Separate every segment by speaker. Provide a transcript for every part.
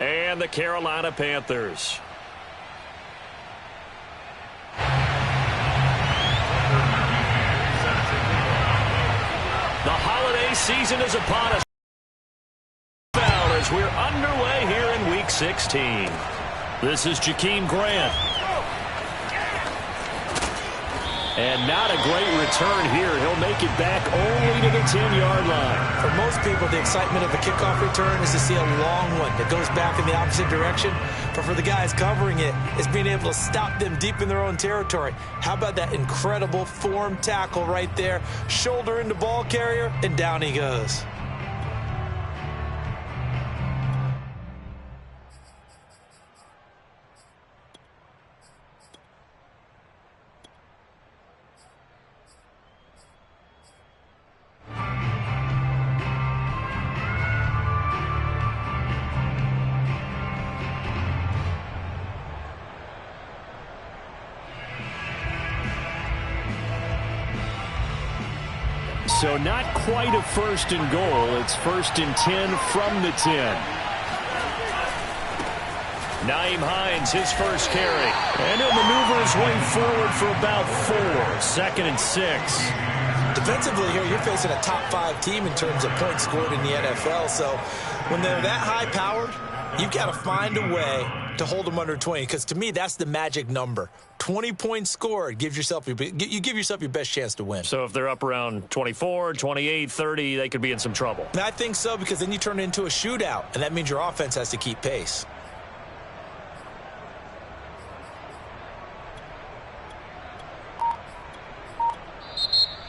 Speaker 1: and the Carolina Panthers. The holiday season is upon us as we're underway here in Week 16. This is Jakeem Grant. And not a great return here. He'll make it back only to the 10-yard line.
Speaker 2: For most people, the excitement of a kickoff return is to see a long one that goes back in the opposite direction. But for the guys covering it, it's being able to stop them deep in their own territory. How about that incredible form tackle right there? Shoulder into ball carrier, and down he goes.
Speaker 1: So not quite a first and goal. It's first and 10 from the 10. Nyheim Hines, his first carry. And he'll maneuver his way forward for about 4. Second and 6.
Speaker 2: Defensively here, you're facing a top 5 team in terms of points scored in the NFL. So when they're that high-powered, you've got to find a way to hold them under 20. Because to me, that's the magic number. 20 points scored, you give yourself your best chance to win.
Speaker 1: So if they're up around 24, 28, 30, they could be in some trouble.
Speaker 2: And I think so, because then you turn it into a shootout, and that means your offense has to keep pace.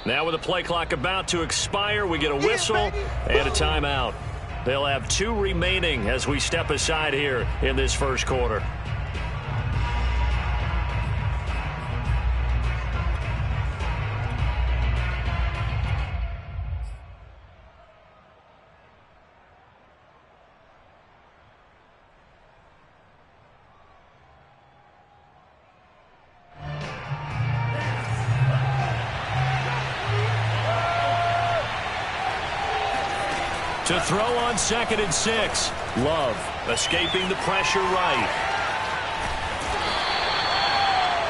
Speaker 1: Now with the play clock about to expire, we get a whistle and a timeout. They'll have 2 remaining as we step aside here in this first quarter. To throw on second and 6. Love escaping the pressure right.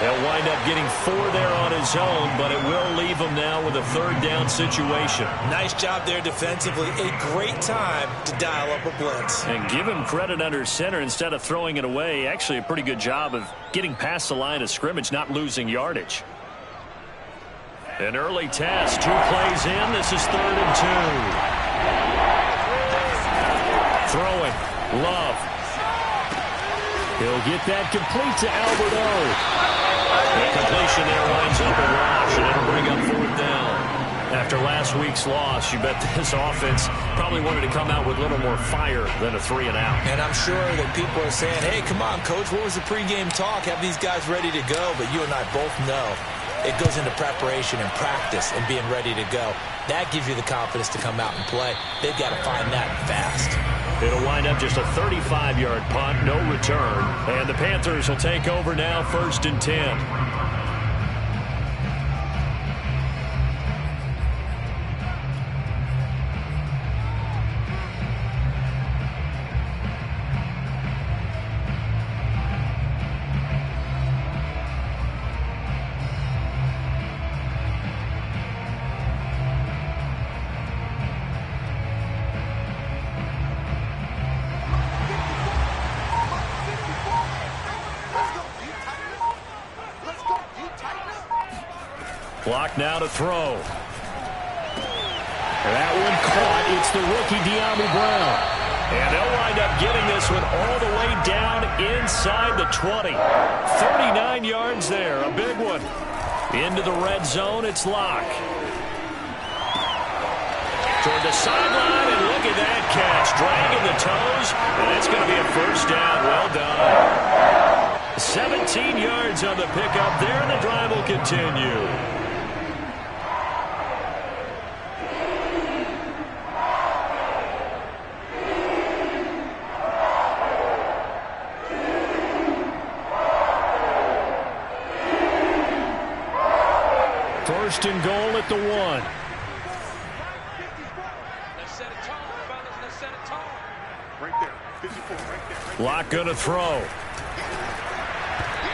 Speaker 1: They'll wind up getting 4 there on his own, but it will leave him now with a 3rd down situation.
Speaker 2: Nice job there defensively. A great time to dial up a blitz.
Speaker 1: And give him credit under center instead of throwing it away. Actually a pretty good job of getting past the line of scrimmage, not losing yardage. An early test. 2 plays in. This is 3rd and 2. Throwing. Love. He'll get that complete to Albert O. The completion there winds up a rush, and it'll bring up 4th down. After last week's loss, you bet this offense probably wanted to come out with a little more fire than a 3 and out.
Speaker 2: And I'm sure that people are saying, hey, come on, Coach, what was the pregame talk? Have these guys ready to go? But you and I both know it goes into preparation and practice and being ready to go. That gives you the confidence to come out and play. They've got to find that fast.
Speaker 1: It'll wind up just a 35-yard punt, no return. And the Panthers will take over now, 1st and 10. Clock now to throw. That one caught. It's the rookie De'Ami Brown. And they'll wind up getting this one all the way down inside the 20. 39 yards there. A big one. Into the red zone. It's Locke. Toward the sideline, and look at that catch. Dragging the toes, and it's going to be a 1st down. Well done. 17 yards on the pickup there, and the drive will continue. First and goal at the 1.
Speaker 3: Let's set a tone, fellas. Let's set a tone. Right there, 54. Right
Speaker 1: Locke going to throw.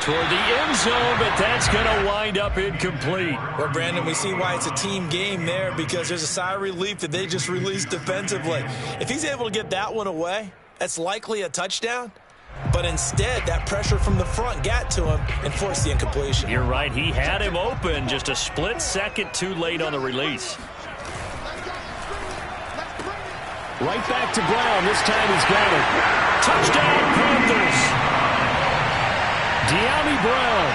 Speaker 1: Toward the end zone, but that's going to wind up incomplete.
Speaker 2: Well, Brandon, we see why it's a team game there, because there's a sigh of relief that they just released defensively. If he's able to get that one away, that's likely a touchdown. But instead, that pressure from the front got to him and forced the incompletion.
Speaker 1: You're right. He had him open, just a split second too late on the release. Right back to Brown. This time he's got it. Touchdown, Panthers. Djam183 Brown,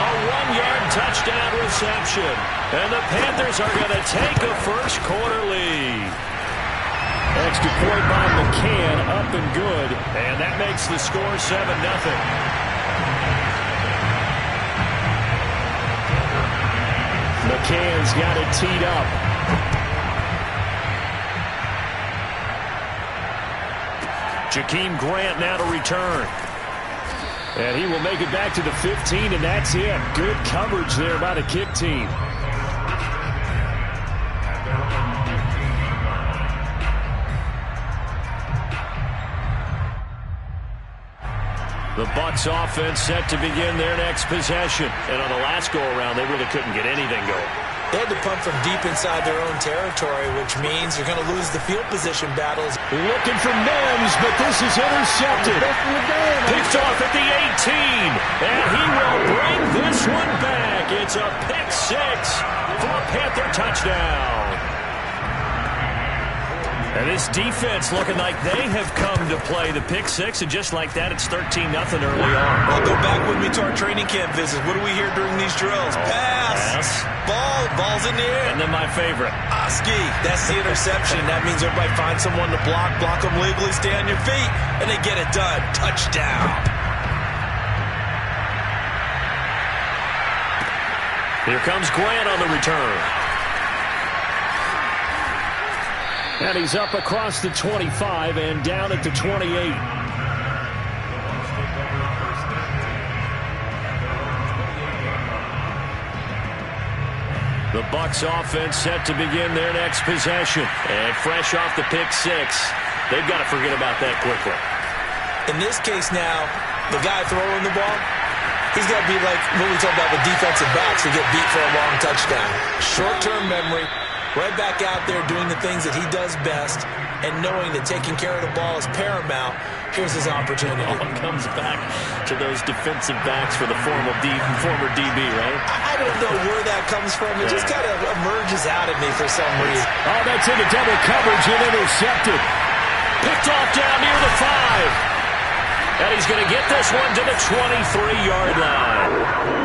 Speaker 1: a 1-yard touchdown reception. And the Panthers are going to take a first-quarter lead. Extra point by McCann, up and good. And that makes the score 7-0. McCann's got it teed up. Jakeem Grant now to return. And he will make it back to the 15, and that's it. Good coverage there by the kick team. The Bucs offense set to begin their next possession. And on the last go-around, they really couldn't get anything going.
Speaker 2: They had to punt from deep inside their own territory, which means they're going to lose the field position battles.
Speaker 1: Looking for Mims, but this is intercepted. Picked off at the 18, and he will bring this one back. It's a pick six for a Panther touchdown. And this defense looking like they have come to play the pick six, and just like that, it's 13-0 early on.
Speaker 2: I'll go back with me to our training camp visits. What do we hear during these drills? Pass. Ball's in the air.
Speaker 1: And then my favorite.
Speaker 2: Oski, that's the interception. That means everybody finds someone to block them legally, stay on your feet, and they get it done. Touchdown.
Speaker 1: Here comes Grant on the return. And he's up across the 25 and down at the 28. The Bucs offense set to begin their next possession. And fresh off the pick six, they've got to forget about that quickly.
Speaker 2: In this case now, the guy throwing the ball, he's got to be like what we talked about with defensive backs who get beat for a long touchdown. Short-term memory, right back out there doing the things that he does best, and knowing that taking care of the ball is paramount. Here's his opportunity.
Speaker 1: All comes back to those defensive backs for the former DB, right?
Speaker 2: I don't know where that comes from. It just kind of emerges out of me for some reason.
Speaker 1: Oh, that's into double coverage and intercepted. Picked off down near the 5. And he's going to get this one to the 23-yard line.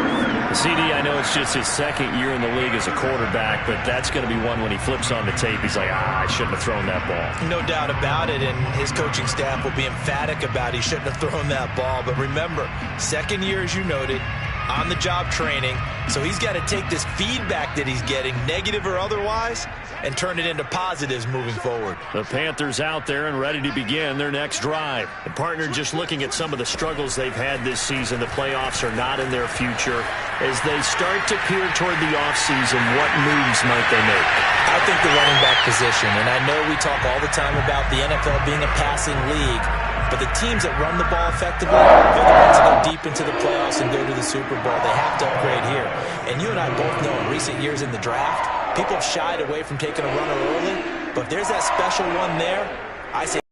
Speaker 1: CD, I know it's just his second year in the league as a quarterback, but that's going to be one when he flips on the tape. He's like, I shouldn't have thrown that ball.
Speaker 2: No doubt about it, and his coaching staff will be emphatic about he shouldn't have thrown that ball. But remember, second year, as you noted, on-the-job training, so he's got to take this feedback that he's getting, negative or otherwise, and turn it into positives moving forward.
Speaker 1: The Panthers out there and ready to begin their next drive. The partner just looking at some of the struggles they've had this season. The playoffs are not in their future. As they start to peer toward the offseason, what moves might they make?
Speaker 2: I think the running back position, and I know we talk all the time about the NFL being a passing league, but the teams that run the ball effectively, they're the ones that go deep into the playoffs and go to the Super Bowl. They have to upgrade here. And you and I both know in recent years in the draft, people have shied away from taking a runner early, but if there's that special one there, I say.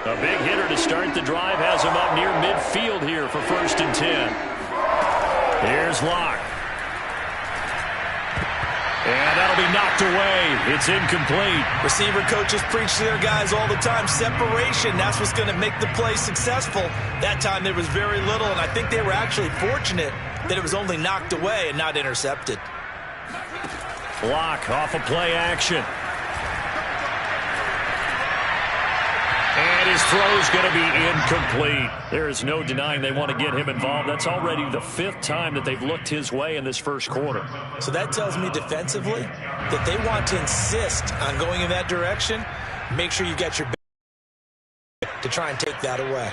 Speaker 1: A big hitter to start the drive has him up near midfield here for 1st and 10. Here's Locke. And that'll be knocked away. It's incomplete.
Speaker 2: Receiver coaches preach to their guys all the time. Separation, that's what's going to make the play successful. That time there was very little, and I think they were actually fortunate that it was only knocked away and not intercepted.
Speaker 1: Locke off of play action. And his throw's going to be incomplete. There is no denying they want to get him involved. That's already the 5th time that they've looked his way in this first quarter.
Speaker 2: So that tells me defensively that they want to insist on going in that direction. Make sure you get your back to try and take that away.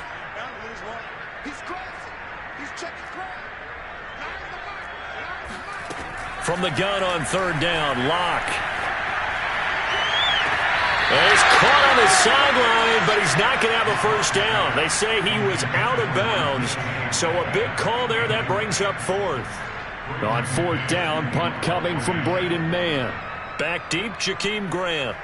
Speaker 1: From the gun on 3rd down, Locke. And he's caught on the sideline, but he's not going to have a first down. They say he was out of bounds, so a big call there that brings up fourth.
Speaker 3: On fourth down, punt coming from Braden Mann.
Speaker 1: Back deep, Jakeem Grant.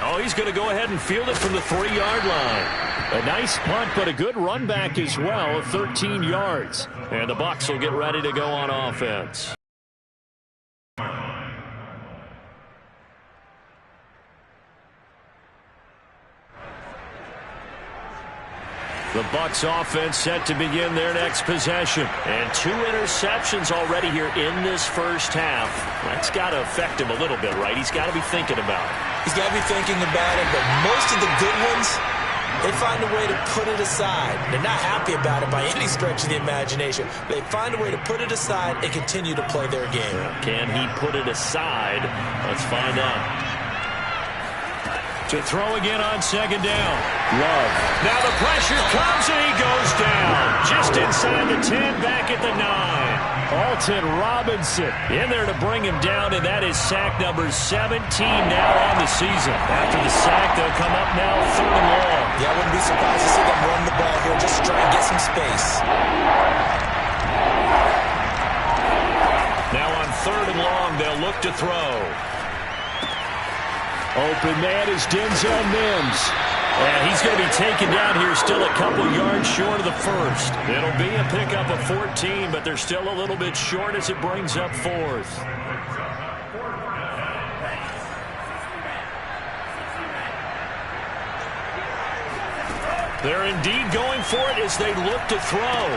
Speaker 1: Oh, he's going to go ahead and field it from the 3-yard line.
Speaker 3: A nice punt, but a good run back as well, 13 yards.
Speaker 1: And the Bucs will get ready to go on offense. The Bucs offense set to begin their next possession. And 2 interceptions already here in this first half. That's got to affect him a little bit, right? He's got to be thinking about it.
Speaker 2: He's got to be thinking about it, but most of the good ones, they find a way to put it aside. They're not happy about it by any stretch of the imagination. They find a way to put it aside and continue to play their game.
Speaker 1: Can he put it aside? Let's find out. To throw again on second down.
Speaker 3: Love.
Speaker 1: Now the pressure comes and he goes down. Just inside the 10, back at the 9.
Speaker 3: Alton Robinson
Speaker 1: in there to bring him down, and that is sack number 17 now on the season. After the sack, they'll come up now 3rd and long.
Speaker 2: Yeah, I wouldn't be surprised to see them run the ball here just to try and get some space.
Speaker 1: Now on 3rd and long, they'll look to throw.
Speaker 3: Open man is Denzel Mims.
Speaker 1: And he's going to be taken down here, still a couple yards short of the first. It'll be a pickup of 14, but they're still a little bit short as it brings up 4th. They're indeed going for it as they look to throw.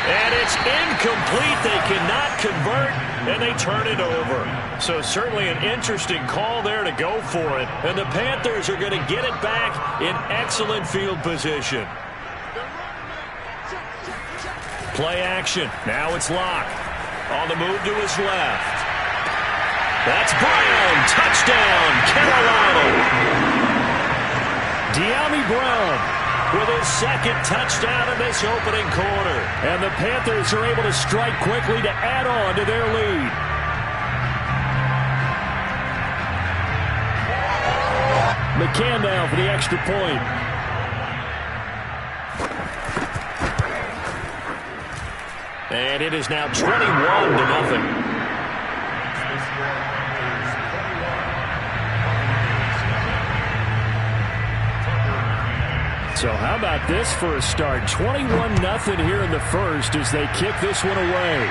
Speaker 1: And it's incomplete. They cannot convert, and they turn it over. So certainly an interesting call there to go for it. And the Panthers are going to get it back in excellent field position. Play action. Now it's Locke. On the move to his left. That's Brown. Touchdown, Carolina. De'Ami Brown with his second touchdown in this opening quarter.
Speaker 3: And the Panthers are able to strike quickly to add on to their lead. McCann now for the extra point.
Speaker 1: And it is now 21-0.
Speaker 3: So how about this for a start? 21-0 here in the first as they kick this one away.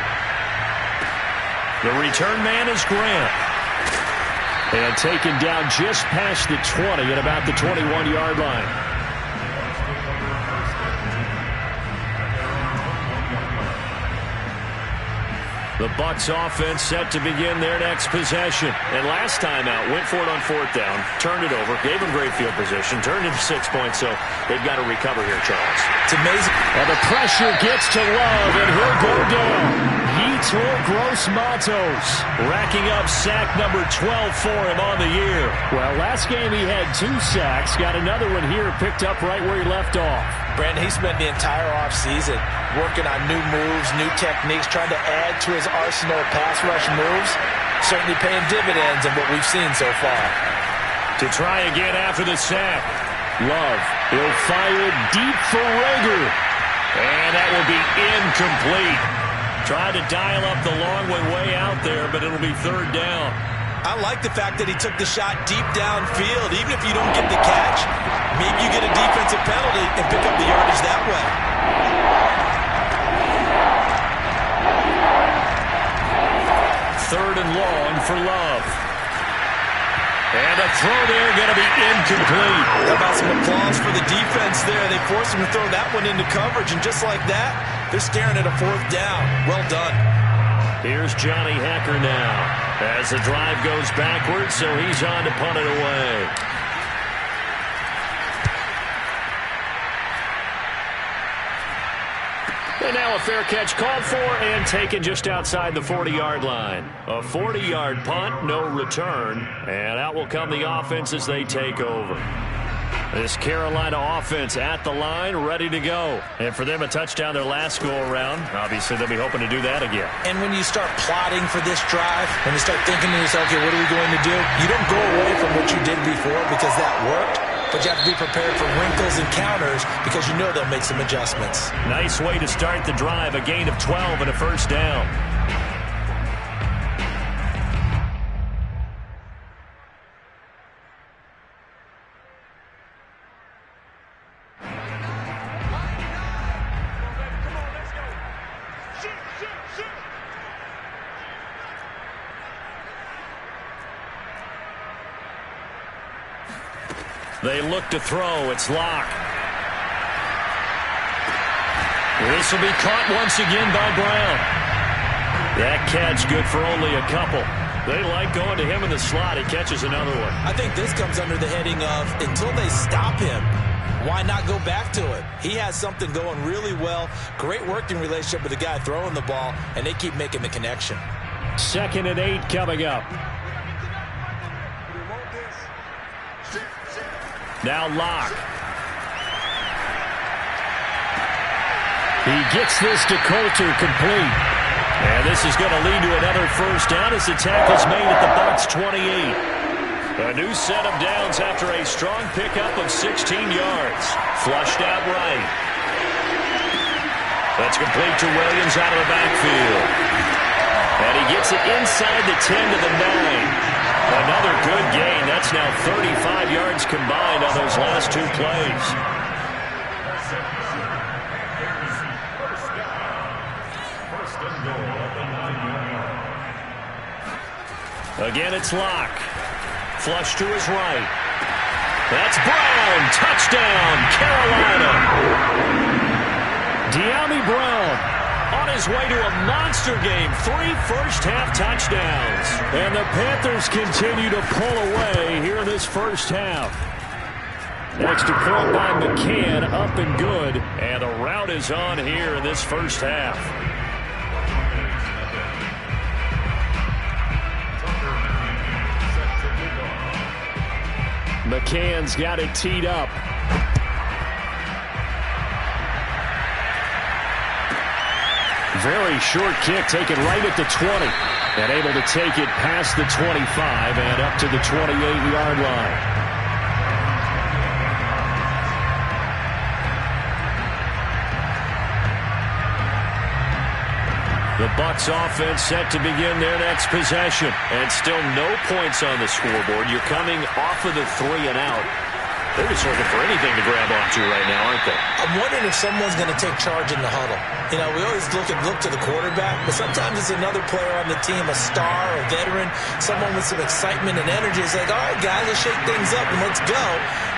Speaker 1: The return man is Grant.
Speaker 3: And taken down just past the 20 at about the 21-yard line.
Speaker 1: The Bucs offense set to begin their next possession. And last time out, went for it on 4th down, turned it over, gave them great field position, turned into 6 points, so they've got to recover here, Charles.
Speaker 2: It's amazing.
Speaker 3: And the pressure gets to Love, and he'll go down. Yetur Gross-Matos
Speaker 1: racking up sack number 12 for him on the year.
Speaker 3: Well, last game he had 2 sacks, got another one here picked up right where he left off.
Speaker 2: Brandon, he spent the entire offseason working on new moves, new techniques, trying to add to his arsenal of pass rush moves. Certainly paying dividends in what we've seen so far.
Speaker 1: To try again after the sack.
Speaker 3: Love, he'll fire deep for Rager.
Speaker 1: And that will be incomplete. Tried to dial up the long one way out there, but it'll be 3rd down.
Speaker 2: I like the fact that he took the shot deep downfield. Even if you don't get the catch, maybe you get a defensive penalty and pick up the yardage that way.
Speaker 1: 3rd and long for Love. And a throw there going to be incomplete.
Speaker 2: How about some applause for the defense there? They forced him to throw that one into coverage, and just like that, they're staring at a 4th down. Well done.
Speaker 1: Here's Johnny Hecker now as the drive goes backwards, so he's on to punt it away. And now a fair catch called for and taken just outside the 40-yard line. A 40-yard punt, no return, and out will come the offense as they take over. This Carolina offense at the line, ready to go. And for them, a touchdown their last go-around. Obviously, they'll be hoping to do that again.
Speaker 2: And when you start plotting for this drive, when you start thinking to yourself, okay, what are we going to do? You don't go away from what you did before because that worked, but you have to be prepared for wrinkles and counters because you know they'll make some adjustments.
Speaker 1: Nice way to start the drive, a gain of 12 and a first down. They look to throw. It's Locke. This will be caught once again by Brown. That catch good for only a couple. They like going to him in the slot. He catches another one.
Speaker 2: I think this comes under the heading of until they stop him, why not go back to it? He has something going really well. Great working relationship with the guy throwing the ball, and they keep making the connection.
Speaker 3: 2nd and 8 coming up.
Speaker 1: Now Locke.
Speaker 3: He gets this to Coulter complete.
Speaker 1: And this is going to lead to another first down as the tackle's made at the Bucs 28. A new set of downs after a strong pickup of 16 yards. Flushed out right. That's complete to Williams out of the backfield. And he gets it inside the 10 to the 9. Another good gain. That's now 35 yards combined on those last two plays. Again, it's Locke. Flush to his right. That's Brown. Touchdown, Carolina.
Speaker 3: Djam183 Brown on his way to a monster game. 3 first-half touchdowns. And the Panthers continue to pull away here in this first half. Extra point by McCann, up and good.
Speaker 1: And the route is on here in this first half.
Speaker 3: McCann's got it teed up. Very short kick taken right at the 20. And able to take it past the 25 and up to the 28-yard line.
Speaker 1: The Bucs offense set to begin their next possession. And still no points on the scoreboard. You're coming off of the 3 and out. They're just looking for anything to grab onto right now, aren't they?
Speaker 2: I'm wondering if someone's going to take charge in the huddle. You know, we always look to the quarterback, but sometimes it's another player on the team, a star, a veteran, someone with some excitement and energy. It's like, all right, guys, let's shake things up and let's go,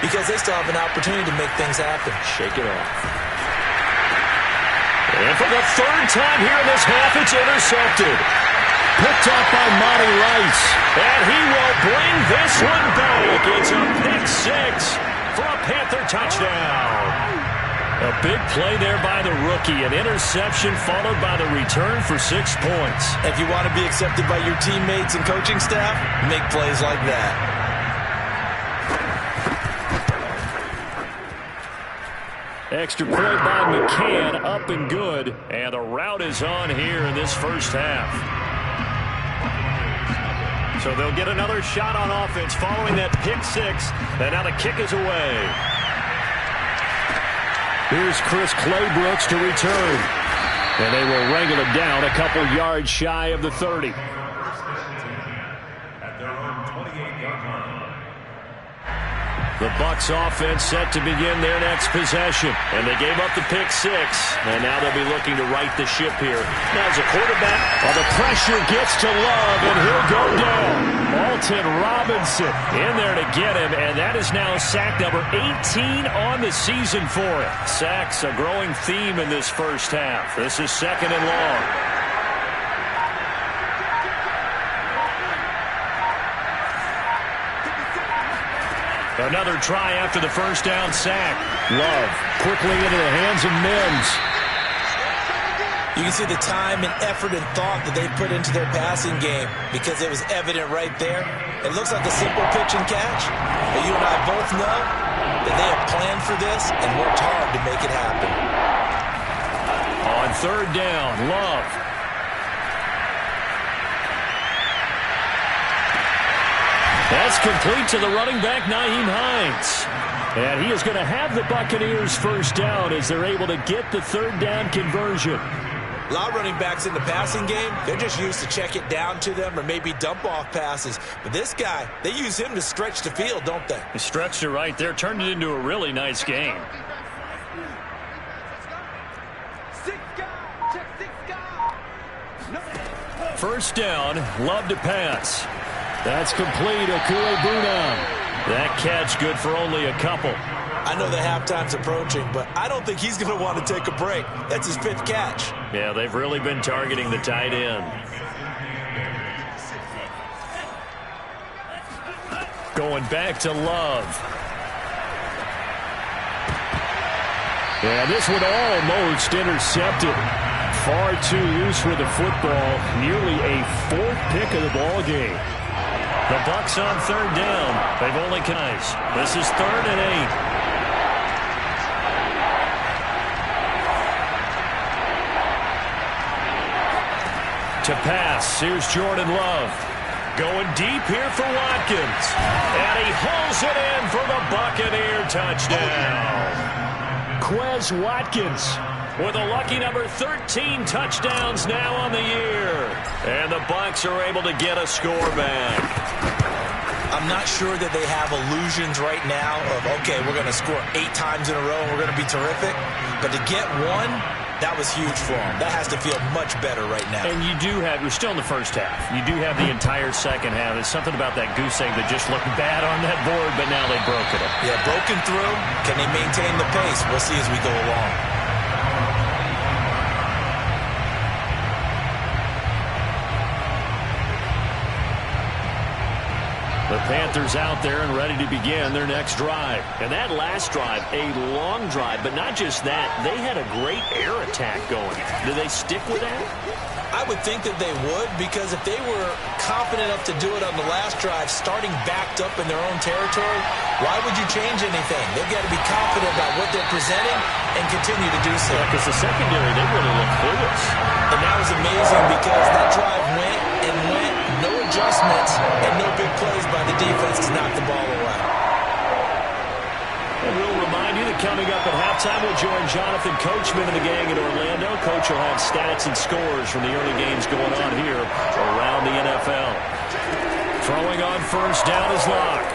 Speaker 2: because they still have an opportunity to make things happen.
Speaker 1: Shake it off. And for the 3rd time here in this half, it's intercepted.
Speaker 3: Picked up by Monty Rice.
Speaker 1: And he will bring this one back. It's a pick-6 for a Panther touchdown. A big play there by the rookie. An interception followed by the return for 6 points.
Speaker 2: If you want to be accepted by your teammates and coaching staff, make plays like that.
Speaker 3: Extra point by McCann, up and good.
Speaker 1: And the route is on here in this first half. So they'll get another shot on offense following that pick-6. And now the kick is away.
Speaker 3: Here's Chris Claybrooks to return. And they will wrangle it down a couple yards shy of the 30.
Speaker 1: The Bucs offense set to begin their next possession. And they gave up the pick-6. And now they'll be looking to right the ship here. Now as a quarterback,
Speaker 3: the pressure gets to Love, and he'll go down. Alton Robinson in there to get him, and that is now sack number 18 on the season for him.
Speaker 1: Sacks, a growing theme in this first half. This is 2nd and long. Another try after the first down sack.
Speaker 3: Love quickly into the hands of Mims.
Speaker 2: You can see the time and effort and thought that they put into their passing game because it was evident right there. It looks like a simple pitch and catch. But you and I both know that they have planned for this and worked hard to make it happen.
Speaker 3: On third down, Love. That's complete to the running back, Nyheim Hines. And he is going to have the Buccaneers first down as they're able to get the third down conversion.
Speaker 2: A lot of running backs in the passing game, they're just used to check it down to them or maybe dump off passes. But this guy, they use him to stretch the field, don't they?
Speaker 3: He stretched it right there, turned it into a really nice game. First down, Love to pass. That's complete, Akue-Bunan. That catch good for only a couple.
Speaker 2: I know the halftime's approaching, but I don't think he's going to want to take a break. That's his 5th catch.
Speaker 3: Yeah, they've really been targeting the tight end. Going back to Love. Yeah, this one almost intercepted. Far too loose with the football. Nearly a 4th pick of the ball game. The Bucs on third down. They've only guys. This is 3rd and 8. To pass, here's Jordan Love. Going deep here for Watkins. And he hauls it in for the Buccaneer touchdown. Quez Watkins with a lucky number 13 touchdowns now on the year. And the Bucs are able to get a score back.
Speaker 2: I'm not sure that they have illusions right now of, okay, we're going to score 8 times in a row and we're going to be terrific. But to get one, that was huge for them. That has to feel much better right now.
Speaker 3: And you do have, we're still in the first half. You do have the entire second half. There's something about that goose egg that just looked bad on that board, but now they've broken it.
Speaker 2: Yeah, broken through. Can they maintain the pace? We'll see as we go along.
Speaker 3: The Panthers out there and ready to begin their next drive. And that last drive, a long drive, but not just that. They had a great air attack going. Do they stick with that?
Speaker 2: I would think that they would, because if they were confident enough to do it on the last drive, starting backed up in their own territory, why would you change anything? They've got to be confident about what they're presenting and continue to do so.
Speaker 3: Because the secondary, they really look clueless.
Speaker 2: And that was amazing because that drive went and went, no adjustments, and no big plays by the defense to knock the ball away.
Speaker 3: And we'll remind you that coming up at halftime, we'll join Jonathan Coachman and the gang in Orlando. Coach will have stats and scores from the early games going on here around the NFL. Throwing on first down is Locke.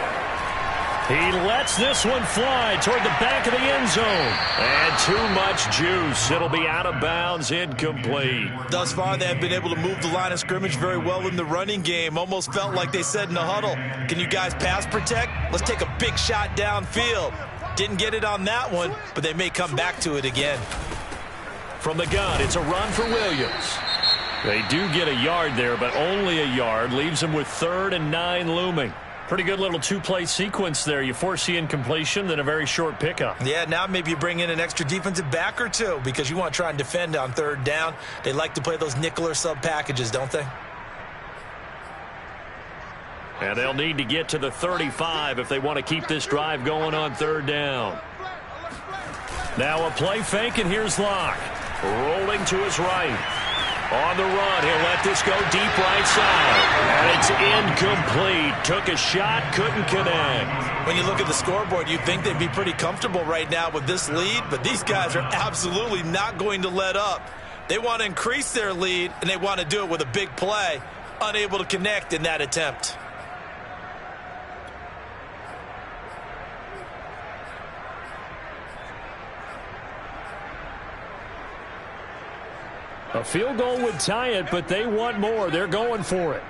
Speaker 3: He lets this one fly toward the back of the end zone. And too much juice. It'll be out of bounds, incomplete.
Speaker 2: Thus far, they have been able to move the line of scrimmage very well in the running game. Almost felt like they said in the huddle, can you guys pass protect? Let's take a big shot downfield. Didn't get it on that one, but they may come back to it again.
Speaker 3: From the gun, it's a run for Williams. They do get a yard there, but only a yard. Leaves them with 3rd and 9 looming. Pretty good little 2-play sequence there. You force the incompletion, then a very short pickup.
Speaker 2: Yeah, now maybe you bring in an extra defensive back or two because you want to try and defend on 3rd down. They like to play those nickel or sub packages, don't they?
Speaker 3: And they'll need to get to the 35 if they want to keep this drive going on 3rd down. Now a play fake, and here's Locke. Rolling to his right. On the run, he'll let this go deep right side. And it's incomplete. Took a shot, couldn't connect.
Speaker 2: When you look at the scoreboard, you'd think they'd be pretty comfortable right now with this lead, but these guys are absolutely not going to let up. They want to increase their lead, and they want to do it with a big play. Unable to connect in that attempt.
Speaker 3: A field goal would tie it, but they want more. They're going for it.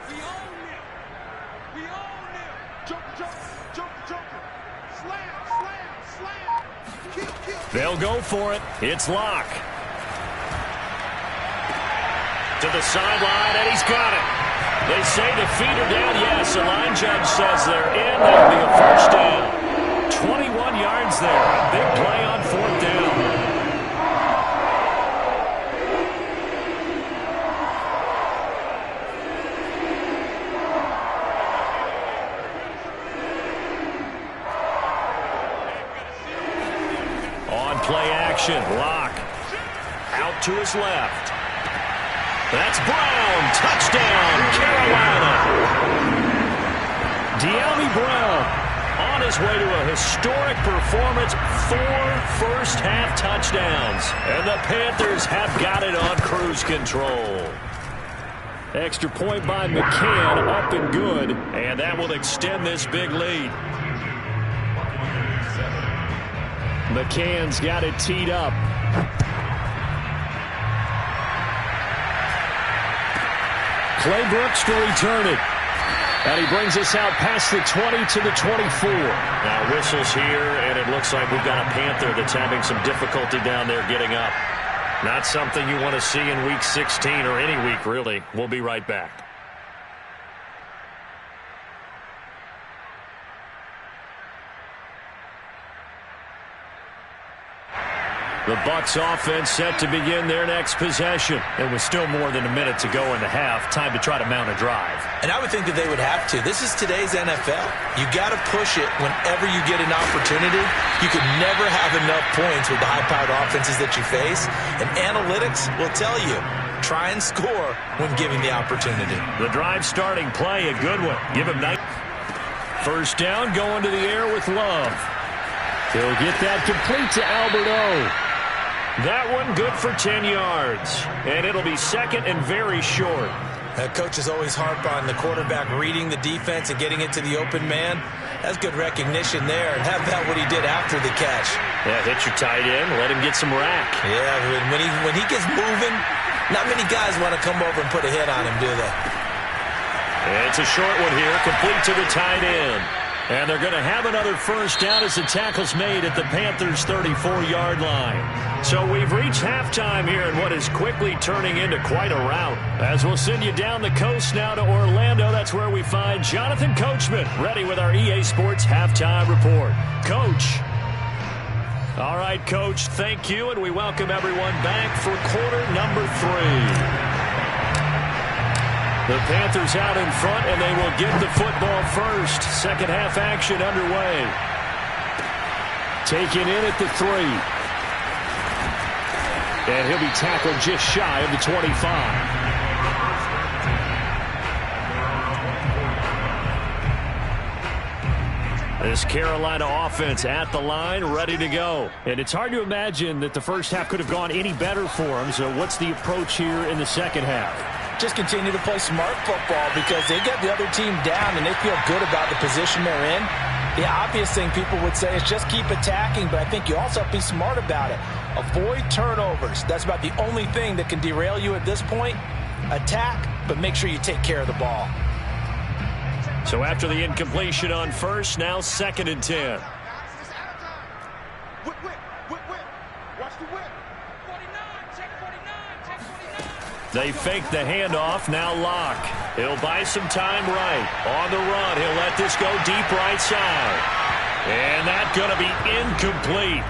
Speaker 3: They'll go for it. It's Locke. To the sideline, and he's got it. They say the feet are down. Yes, the line judge says they're in. That'll be a first down. 21 yards there. A big play on 4th down. play action. Lock. Out to his left. That's Brown. Touchdown, Carolina. Djam183 Brown on his way to a historic performance. 4 first-half touchdowns. And the Panthers have got it on cruise control. Extra point by McCann, up and good. And that will extend this big lead. McCann's got it teed up. Clay Brooks to return it. And he brings us out past the 20 to the 24. Now whistles here, and it looks like we've got a Panther that's having some difficulty down there getting up. Not something you want to see in Week 16 or any week, really. We'll be right back. The Bucs offense set to begin their next possession. And with still more than a minute to go in the half, time to try to mount a drive.
Speaker 2: And I would think that they would have to. This is today's NFL. You got to push it whenever you get an opportunity. You could never have enough points with the high-powered offenses that you face. And analytics will tell you, try and score when given the opportunity.
Speaker 3: The drive starting play, a good one. Give him 9. First down, going to the air with Love. He'll get that complete to Albert O. That one good for 10 yards. And it'll be second and very short.
Speaker 2: Coaches always harp on the quarterback reading the defense and getting it to the open man. That's good recognition there. And how about what he did after the catch?
Speaker 3: Yeah, hit your tight end, let him get some rack.
Speaker 2: Yeah, when he gets moving, not many guys want to come over and put a hit on him, do they?
Speaker 3: And it's a short one here, complete to the tight end. And they're going to have another first down as the tackle's made at the Panthers' 34-yard line. So we've reached halftime here in what is quickly turning into quite a rout. As we'll send you down the coast now to Orlando, that's where we find Jonathan Coachman ready with our EA Sports Halftime Report. Coach. All right, Coach, thank you, and we welcome everyone back for quarter number 3. The Panthers out in front, and they will get the football first. Second half action underway. Taken in at the 3. And he'll be tackled just shy of the 25. This Carolina offense at the line, ready to go. And it's hard to imagine that the first half could have gone any better for them. So what's the approach here in the second half?
Speaker 4: Just continue to play smart football because they got the other team down and they feel good about the position they're in. The obvious thing people would say is just keep attacking, but I think you also have to be smart about it. Avoid turnovers. That's about the only thing that can derail you at this point. Attack, but make sure you take care of the ball.
Speaker 3: So after the incompletion on first, now 2nd and 10. They fake the handoff, now Lock. He'll buy some time right. On the run, he'll let this go deep right side. And that's going to be incomplete.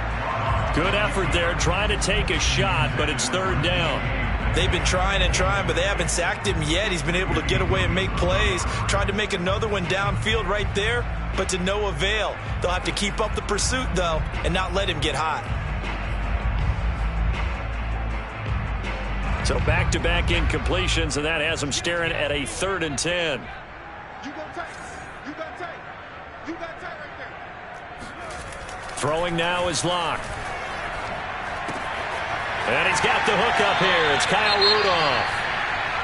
Speaker 3: Good effort there, trying to take a shot, but it's 3rd down.
Speaker 2: They've been trying and trying, but they haven't sacked him yet. He's been able to get away and make plays. Tried to make another one downfield right there, but to no avail. They'll have to keep up the pursuit, though, and not let him get hot.
Speaker 3: So back-to-back incompletions, and that has them staring at a 3rd and 10. Throwing now is Lock. And he's got the hook up here. It's Kyle Rudolph.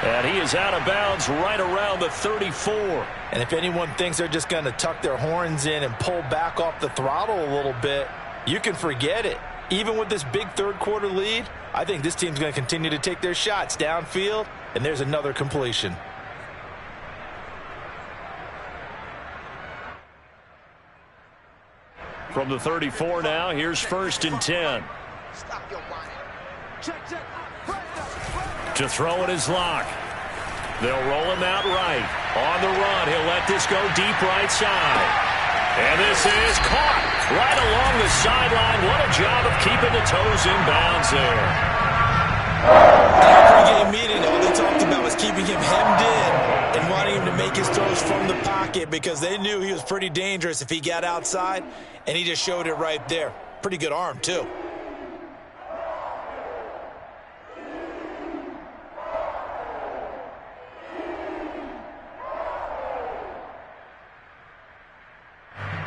Speaker 3: And he is out of bounds right around the 34.
Speaker 2: And if anyone thinks they're just going to tuck their horns in and pull back off the throttle a little bit, you can forget it. Even with this big third-quarter lead, I think this team's going to continue to take their shots downfield, and there's another completion.
Speaker 3: From the 34 now, here's 1st and 10. To throw it is Lock. They'll roll him out right. On the run, he'll let this go deep right side. And this is caught right along the sideline. What a job of keeping the toes in bounds there.
Speaker 2: In the pregame meeting, all they talked about was keeping him hemmed in and wanting him to make his throws from the pocket because they knew he was pretty dangerous if he got outside, and he just showed it right there. Pretty good arm, too.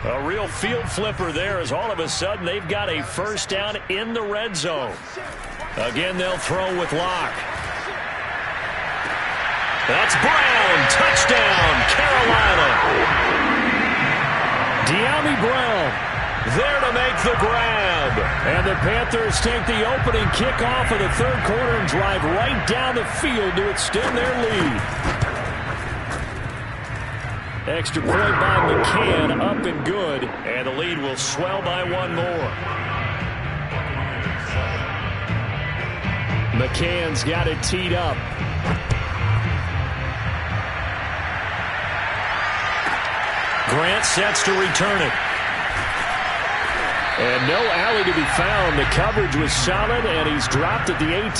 Speaker 3: A real field flipper there as all of a sudden they've got a first down in the red zone. Again, they'll throw with Locke. That's Brown. Touchdown, Carolina. Djam183 Brown there to make the grab. And the Panthers take the opening kickoff of the third quarter and drive right down the field to extend their lead. Extra point by McCann, up and good. And the lead will swell by one more. McCann's got it teed up. Grant sets to return it. And no alley to be found. The coverage was solid, and he's dropped at the 18.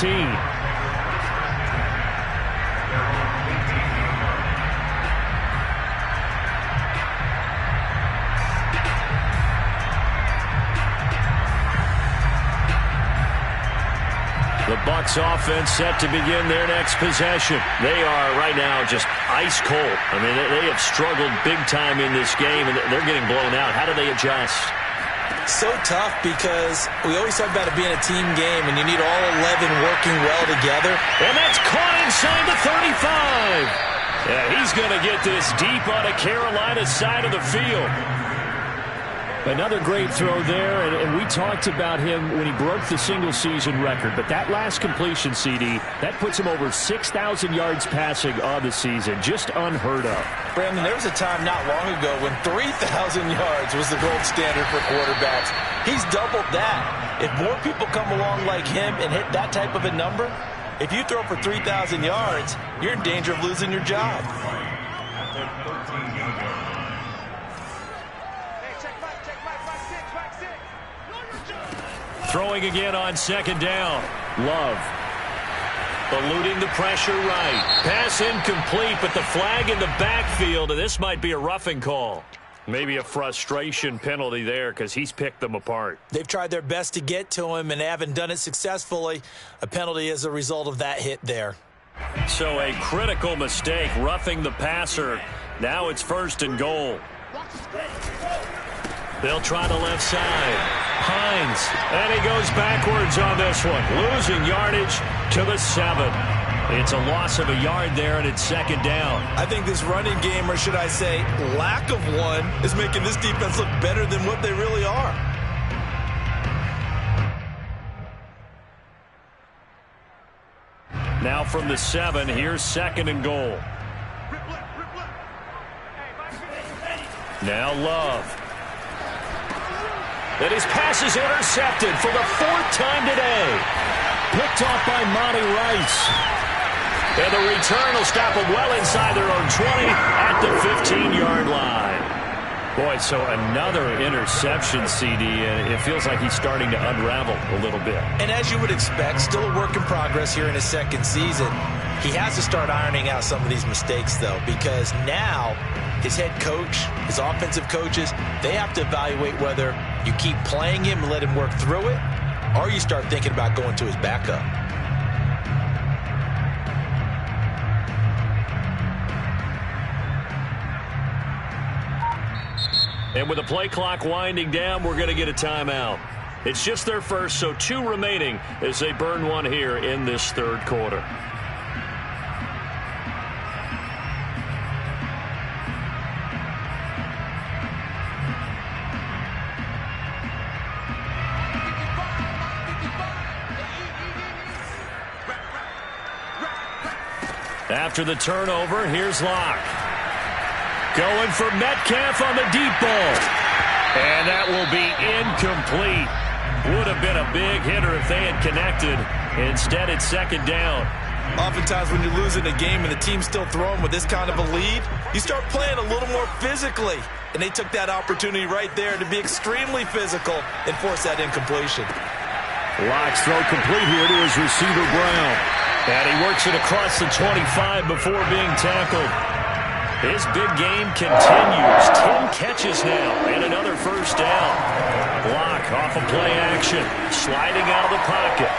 Speaker 3: The Bucs offense set to begin their next possession. They are right now just ice cold. I mean, they have struggled big time in this game, and they're getting blown out. How do they adjust?
Speaker 2: So tough because we always talk about it being a team game, and you need all 11 working well together.
Speaker 3: And that's caught inside the 35. Yeah, he's going to get this deep on the Carolina side of the field. Another great throw there, and we talked about him when he broke the single-season record. But that last completion, CD, that puts him over 6,000 yards passing on the season. Just unheard of.
Speaker 4: Brandon, there was a time not long ago when 3,000 yards was the gold standard for quarterbacks. He's doubled that. If more people come along like him and hit that type of a number, if you throw for 3,000 yards, you're in danger of losing your job.
Speaker 3: Throwing again on second down. Love. Eluding the pressure right. Pass incomplete, but the flag in the backfield, and this might be a roughing call. Maybe a frustration penalty there because he's picked them apart.
Speaker 2: They've tried their best to get to him and haven't done it successfully. A penalty as a result of that hit there.
Speaker 3: So a critical mistake, roughing the passer. Now it's 1st and goal. They'll try the left side. Hines, and he goes backwards on this one, losing yardage to the 7. It's a loss of a yard there, and it's 2nd down.
Speaker 2: I think this running game, or should I say lack of one, is making this defense look better than what they really are.
Speaker 3: Now from the 7, here's 2nd and goal. Now Love. And his pass is intercepted for the 4th time today. Picked off by Monty Rice. And the return will stop them well inside their own 20 at the 15-yard line. Boy, so another interception, CD, and it feels like he's starting to unravel a little bit.
Speaker 2: And as you would expect, still a work in progress here in his 2nd season. He has to start ironing out some of these mistakes, though, because now his head coach, his offensive coaches, they have to evaluate whether you keep playing him and let him work through it, or you start thinking about going to his backup.
Speaker 3: And with the play clock winding down, we're going to get a timeout. It's just their first, so 2 remaining as they burn one here in this 3rd quarter. After the turnover, here's Locke. Going for Metcalf on the deep ball. And that will be incomplete. Would have been a big hitter if they had connected. Instead, it's 2nd down.
Speaker 2: Oftentimes when you're losing a game and the team's still throwing with this kind of a lead, you start playing a little more physically. And they took that opportunity right there to be extremely physical and force that incompletion.
Speaker 3: Locke's throw complete here to his receiver, Brown. And he works it across the 25 before being tackled. His big game continues. 10 catches now and another first down. Locke off of play action. Sliding out of the pocket.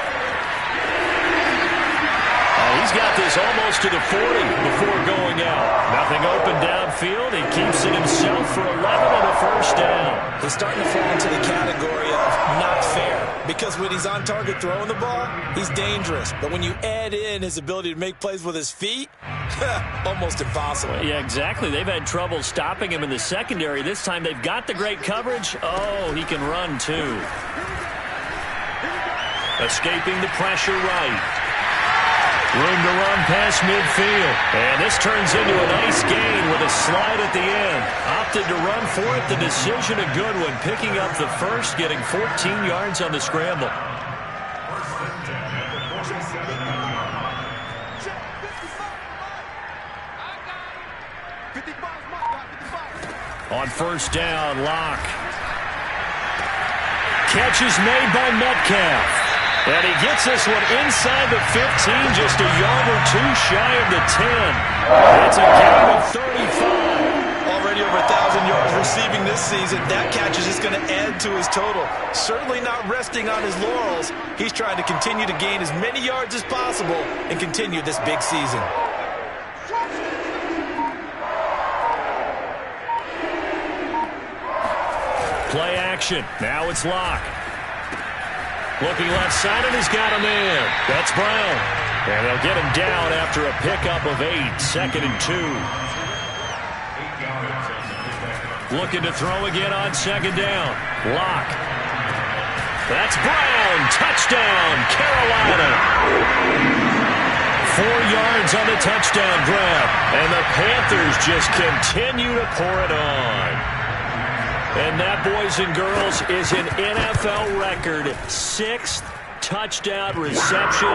Speaker 3: He's got this almost to the 40 before going out. Nothing open downfield. He keeps it himself for 11 and a first down.
Speaker 2: He's starting to fall into the category of not fair, because when he's on target throwing the ball, he's dangerous. But when you add in his ability to make plays with his feet, almost impossible.
Speaker 3: Yeah, exactly. They've had trouble stopping him in the secondary. This time they've got the great coverage. Oh, he can run too. Escaping the pressure right. Room to run past midfield. And this turns into a nice gain with a slide at the end. Opted to run for it. The decision a good one. Picking up the first, getting 14 yards on the scramble. On first down, Locke. Catch is made by Metcalf. And he gets this one inside the 15, just a yard or two shy of the 10. It's a gain of 35.
Speaker 2: Already over 1,000 yards receiving this season. That catch is just going to add to his total. Certainly not resting on his laurels. He's trying to continue to gain as many yards as possible and continue this big season.
Speaker 3: Play action. Now it's Locke. Looking left side, and he's got him in. That's Brown. And they'll get him down after a pickup of 8. 2nd and 2. Looking to throw again on 2nd down. Locke. That's Brown. Touchdown, Carolina. 4 yards on the touchdown grab. And the Panthers just continue to pour it on. And that, boys and girls, is an NFL record 6th touchdown reception.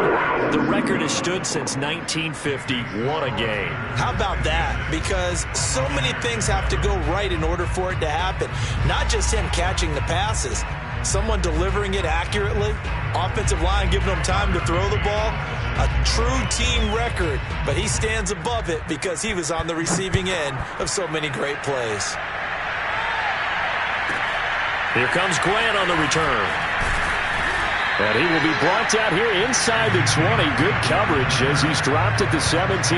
Speaker 3: The record has stood since 1950. What a game.
Speaker 2: How about that? Because so many things have to go right in order for it to happen. Not just him catching the passes. Someone delivering it accurately. Offensive line giving him time to throw the ball. A true team record. But he stands above it because he was on the receiving end of so many great plays.
Speaker 3: Here comes Grant on the return. And he will be brought down here inside the 20. Good coverage as he's dropped at the 17.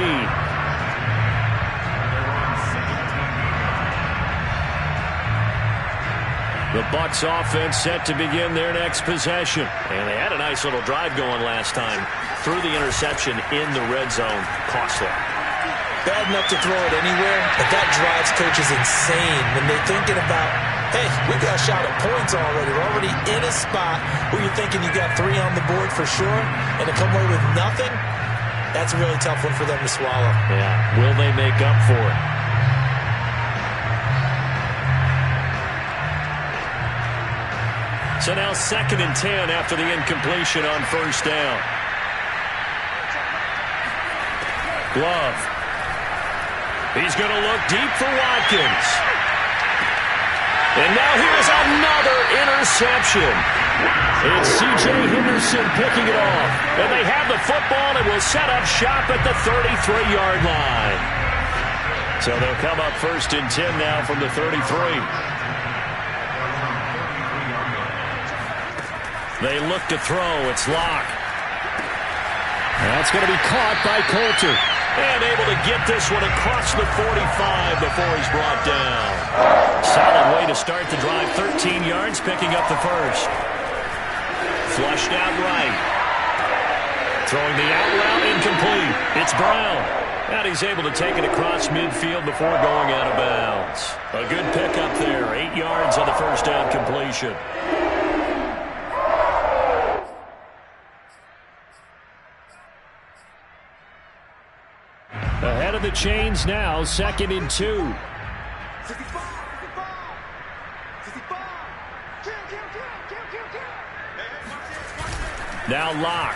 Speaker 3: The Bucs offense set to begin their next possession. And they had a nice little drive going last time. Threw the interception in the red zone. Costly.
Speaker 2: Bad enough to throw it anywhere, but that drives coaches insane when they're thinking about, hey, we got a shot at points already. We're already in a spot where you're thinking you got 3 on the board for sure, and to come away with nothing, that's a really tough one for them to swallow.
Speaker 3: Yeah, will they make up for it? So now 2nd and 10 after the incompletion on first down. Glove. He's going to look deep for Watkins. And now here's another interception. It's C.J. Henderson picking it off. And they have the football and will set up shop at the 33-yard line. So they'll come up 1st and 10 now from the 33. They look to throw. It's Locke. That's going to be caught by Coulter. And able to get this one across the 45 before he's brought down. Solid way to start the drive. 13 yards, picking up the first. Flushed out right. Throwing the out route incomplete. It's Brown. And he's able to take it across midfield before going out of bounds. A good pickup there. 8 yards on the first down completion. Ahead of the chains now, 2nd and 2. Now Locke.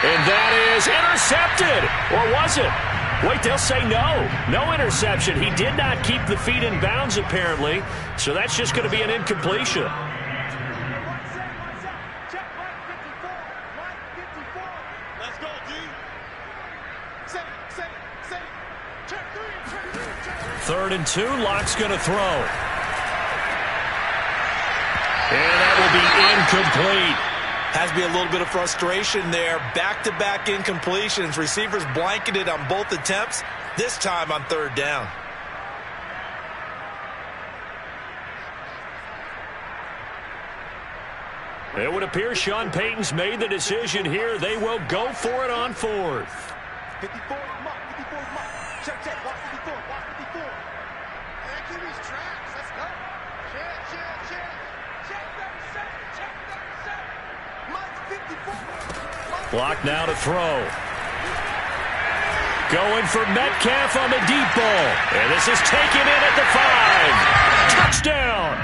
Speaker 3: And that is intercepted. Or was it? Wait, they'll say no. No interception. He did not keep the feet in bounds, apparently. So that's just going to be an incompletion. Third and 2, Locke's going to throw. And that will be incomplete.
Speaker 2: Has to be a little bit of frustration there. Back-to-back incompletions. Receivers blanketed on both attempts, this time on third down.
Speaker 3: It would appear Sean Payton's made the decision here. They will go for it on fourth.
Speaker 5: 54, mark, 54, mark. Check, check, watch 54, watch 54. And QB's tracks, let's go. Check 37, Mike 54.
Speaker 3: Block now to throw. Going for Metcalf on the deep ball. And this is taken in at the 5. Touchdown.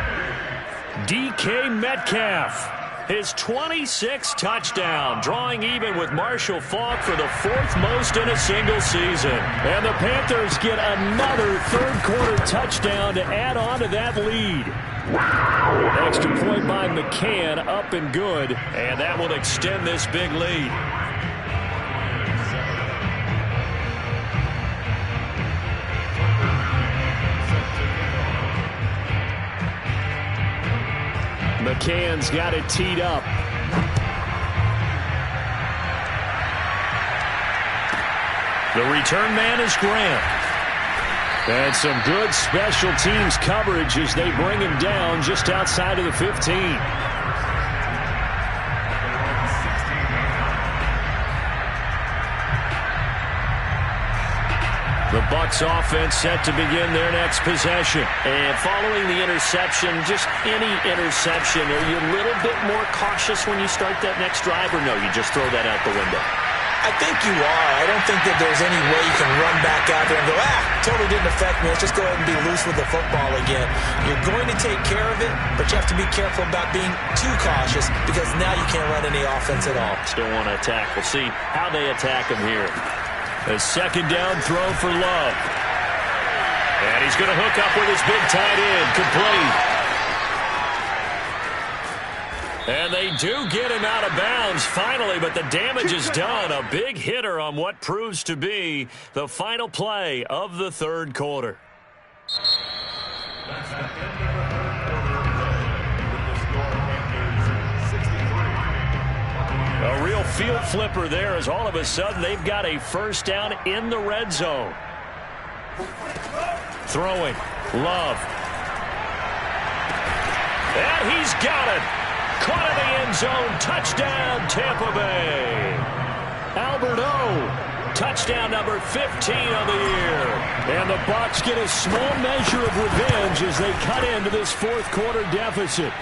Speaker 3: DK Metcalf. His 26th touchdown, drawing even with Marshall Faulk for the 4th most in a single season. And the Panthers get another third-quarter touchdown to add on to that lead. Extra point by McCann, up and good, and that will extend this big lead. McCann's got it teed up. The return man is Grant. And some good special teams coverage as they bring him down just outside of the 15. The Bucs offense set to begin their next possession.
Speaker 1: And following the interception, just any interception, are you a little bit more cautious when you start that next drive, or no, you just throw that out the window?
Speaker 2: I think you are. I don't think that there's any way you can run back out there and go, totally didn't affect me. Let's just go ahead and be loose with the football again. You're going to take care of it, but you have to be careful about being too cautious because now you can't run any offense at all.
Speaker 1: Still want to attack. We'll see how they attack him here.
Speaker 3: A second down throw for Love. And he's going to hook up with his big tight end. Complete. And they do get him out of bounds finally, but the damage is done. A big hitter on what proves to be the final play of the third quarter. A real field flipper there as all of a sudden they've got a first down in the red zone. Throwing. Love. And he's got it. Caught in the end zone. Touchdown, Tampa Bay. Albert O. Touchdown number 15 of the year. And the Bucs get a small measure of revenge as they cut into this fourth quarter deficit.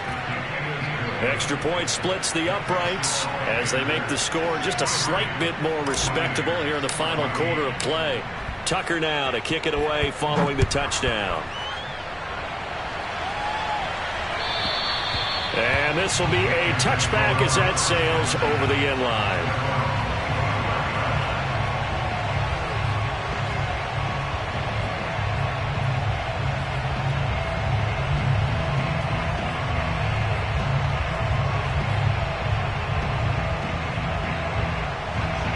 Speaker 3: Extra point splits the uprights as they make the score just a slight bit more respectable here in the final quarter of play. Tucker now to kick it away following the touchdown. And this will be a touchback as that sails over the end line.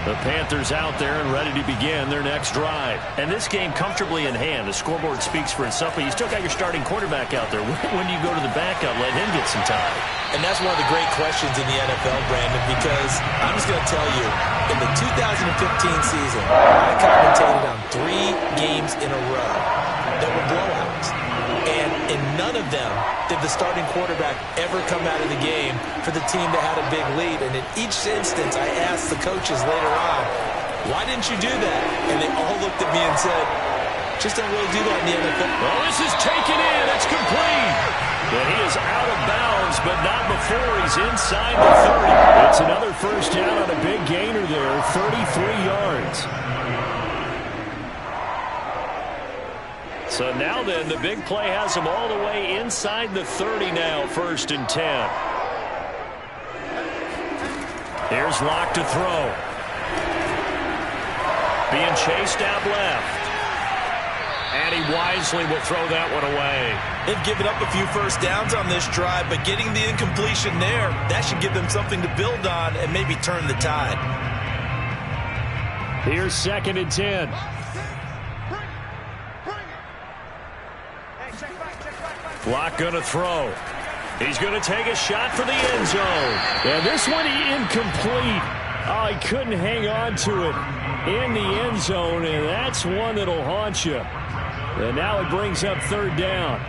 Speaker 3: The Panthers out there and ready to begin their next drive. And this game comfortably in hand. The scoreboard speaks for itself, but you still got your starting quarterback out there. When do you go to the backup, let him get some time?
Speaker 2: And that's one of the great questions in the NFL, Brandon, because I'm just going to tell you, in the 2015 season, I commentated on 3 games in a row that were blowouts. And in none of them did the starting quarterback ever come out of the game for the team that had a big lead. And in each instance, I asked the coaches later on, why didn't you do that? And they all looked at me and said, just don't really do that in the NFL.
Speaker 3: Well, this is taken in. It's complete. And he is out of bounds, but not before he's inside the 30. It's another first down on a big gainer there, 33 yards. So now then, the big play has him all the way inside the 30 now, 1st and 10. Here's Locke to throw. Being chased out left. And he wisely will throw that one away.
Speaker 2: They've given up a few first downs on this drive, but getting the incompletion there, that should give them something to build on and maybe turn the tide.
Speaker 3: Here's 2nd and 10. Locke going to throw. He's going to take a shot for the end zone. And this one incomplete. Oh, he couldn't hang on to it in the end zone, and that's one that'll haunt you. And now it brings up third down.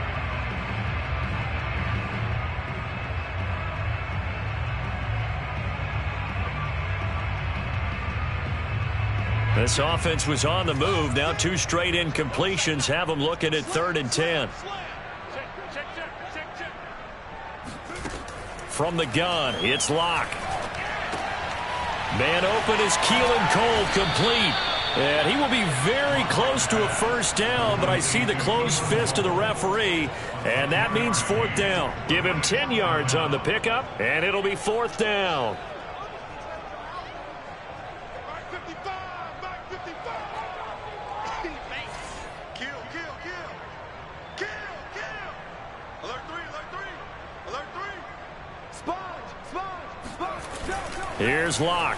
Speaker 3: This offense was on the move. Now 2 straight incompletions have them looking at 3rd and 10. From the gun, it's Locke. Man open is Keelan Cole, complete. And he will be very close to a first down, but I see the closed fist of the referee, and that means 4th down. Give him 10 yards on the pickup, and it'll be 4th down. Here's Locke.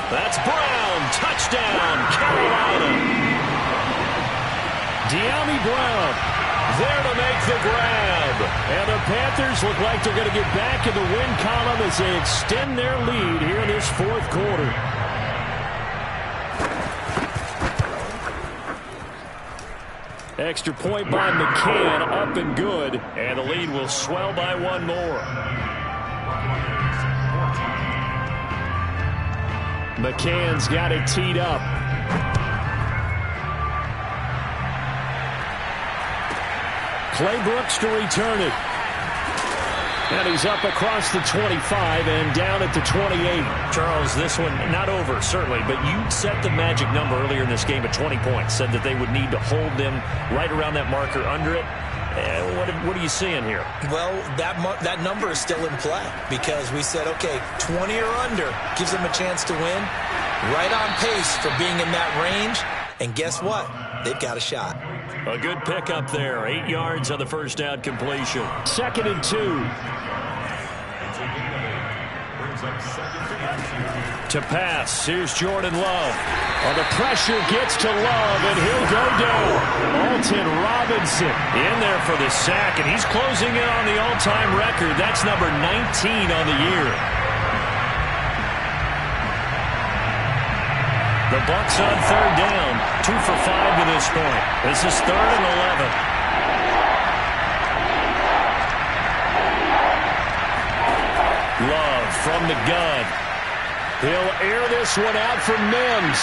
Speaker 3: That's Brown. Touchdown, Carolina. Brown there to make the grab. And the Panthers look like they're going to get back in the win column as they extend their lead here in this 4th quarter. Extra point by McCann, up and good. And the lead will swell by 1 more. McCann's got it teed up. Clay Brooks to return it. And he's up across the 25 and down at the 28. Charles, this one not over, certainly, but you set the magic number earlier in this game at 20 points. Said that they would need to hold them right around that marker under it. What are you seeing here?
Speaker 2: Well, that number is still in play because we said, okay, 20 or under gives them a chance to win. Right on pace for being in that range. And guess what? They've got a shot.
Speaker 3: A good pickup there. 8 yards on the first down completion. 2nd and 2. To pass, here's Jordan Love. Oh, the pressure gets to Love, and he'll go down. Alton Robinson in there for the sack, and he's closing in on the all-time record. That's number 19 on the year. The Bucs on 3rd down, 2 for 5 to this point. This is 3rd and 11. Love from the gun. He'll air this one out for Mims.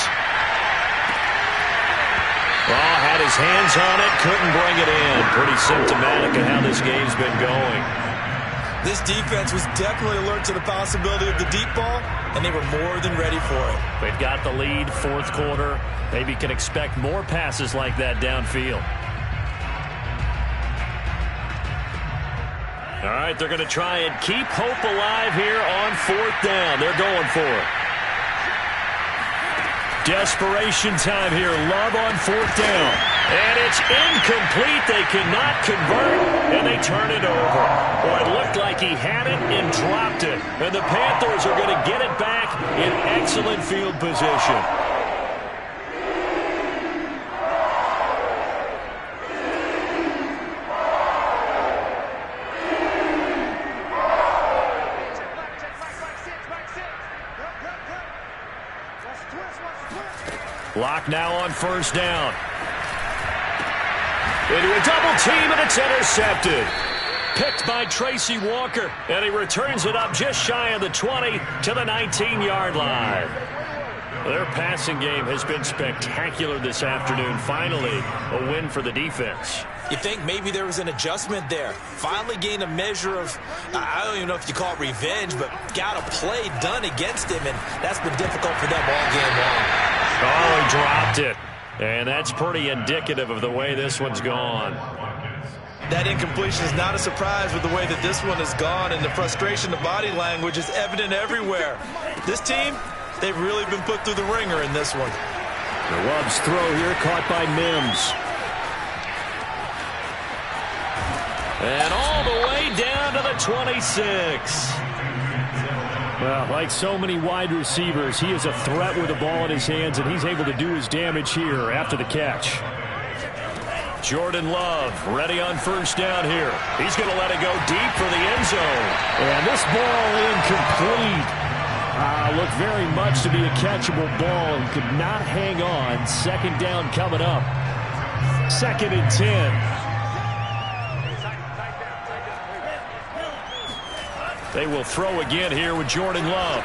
Speaker 3: Oh, had his hands on it, couldn't bring it in. Pretty symptomatic of how this game's been going.
Speaker 2: This defense was definitely alert to the possibility of the deep ball, and they were more than ready for it.
Speaker 3: They've got the lead, 4th quarter. Maybe can expect more passes like that downfield. All right, they're going to try and keep hope alive here on 4th down. They're going for it. Desperation time here. Love on 4th down. And it's incomplete. They cannot convert, and they turn it over. Boy, it looked like he had it and dropped it. And the Panthers are going to get it back in excellent field position. Locke now on 1st down. Into a double team, and it's intercepted. Picked by Tracy Walker, and he returns it up just shy of the 20 to the 19-yard line. Their passing game has been spectacular this afternoon. Finally, a win for the defense.
Speaker 2: You think maybe there was an adjustment there. Finally gained a measure of, I don't even know if you call it revenge, but got a play done against him, and that's been difficult for them all game long.
Speaker 3: Oh, he dropped it. And that's pretty indicative of the way this one's gone.
Speaker 2: That incompletion is not a surprise with the way that this one has gone, and the frustration, the body language is evident everywhere. This team, they've really been put through the ringer in this one.
Speaker 3: The Love's throw here caught by Mims. And all the way down to the 26. Well, like so many wide receivers, he is a threat with the ball in his hands, and he's able to do his damage here after the catch. Jordan Love ready on first down here. He's going to let it go deep for the end zone.
Speaker 1: And this ball incomplete. Looked very much to be a catchable ball and could not hang on. Second down coming up. 2nd and 10. They will throw again here with Jordan Love.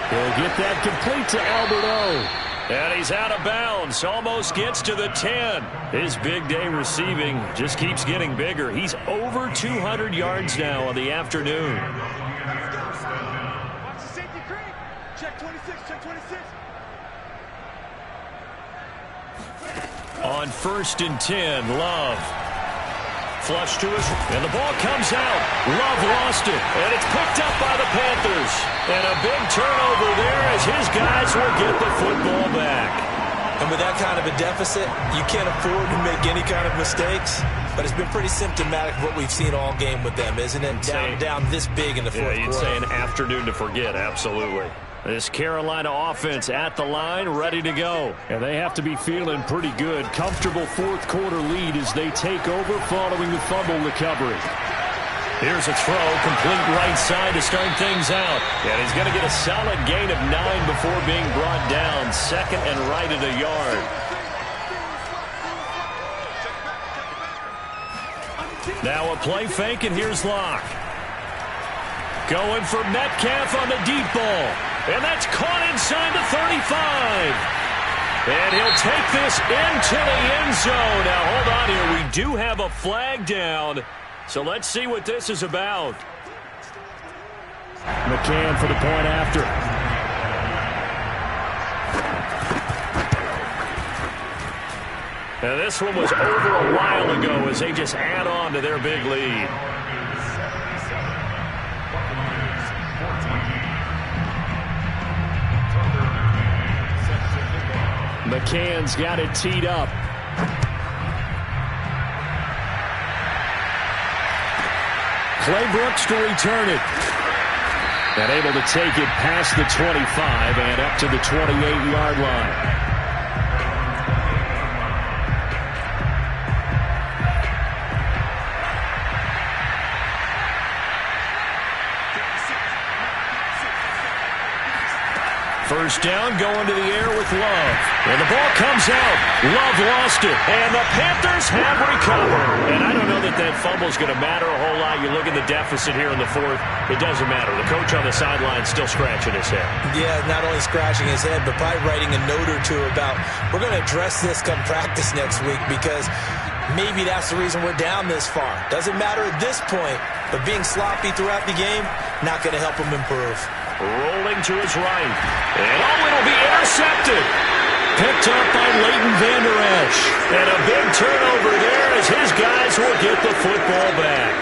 Speaker 1: He'll get that complete to Alberto.
Speaker 3: And he's out of bounds. Almost gets to the 10. His big day receiving just keeps getting bigger. He's over 200 yards now on the afternoon.
Speaker 5: Watch the safety creep. Check 26, check 26.
Speaker 3: On 1st and 10, Love. Flush to his, and the ball comes out. Love lost it, and it's picked up by the Panthers. And a big turnover there as his guys will get the football back.
Speaker 2: And with that kind of a deficit, you can't afford to make any kind of mistakes. But it's been pretty symptomatic of what we've seen all game with them, isn't it? Down this big in the fourth quarter.
Speaker 3: You'd say an afternoon to forget, absolutely. This Carolina offense at the line, ready to go.
Speaker 1: And they have to be feeling pretty good. Comfortable fourth quarter lead as they take over following the fumble recovery.
Speaker 3: Here's a throw, complete right side to start things out. And he's going to get a solid gain of 9 before being brought down. 2nd and right at a yard. Now a play fake, and here's Locke. Going for Metcalf on the deep ball. And that's caught inside the 35. And he'll take this into the end zone. Now, hold on here. We do have a flag down. So let's see what this is about.
Speaker 1: McCann for the point after.
Speaker 3: Now, this one was over a while ago as they just add on to their big lead.
Speaker 1: McCann's got it teed up. Claybrooks to return it. And able to take it past the 25 and up to the 28-yard line.
Speaker 3: First down, going to the air with Love. And the ball comes out. Love lost it. And the Panthers have recovered. And I don't know that fumble's going to matter a whole lot. You look at the deficit here in the fourth. It doesn't matter. The coach on the sideline still scratching his head.
Speaker 2: Yeah, not only scratching his head, but probably writing a note or two about, we're going to address this come practice next week because maybe that's the reason we're down this far. Doesn't matter at this point, but being sloppy throughout the game, not going to help him improve.
Speaker 3: Rolling to his right. And it'll be intercepted. Picked up by Leighton Vander Esch. And a big turnover there as his guys will get the football back.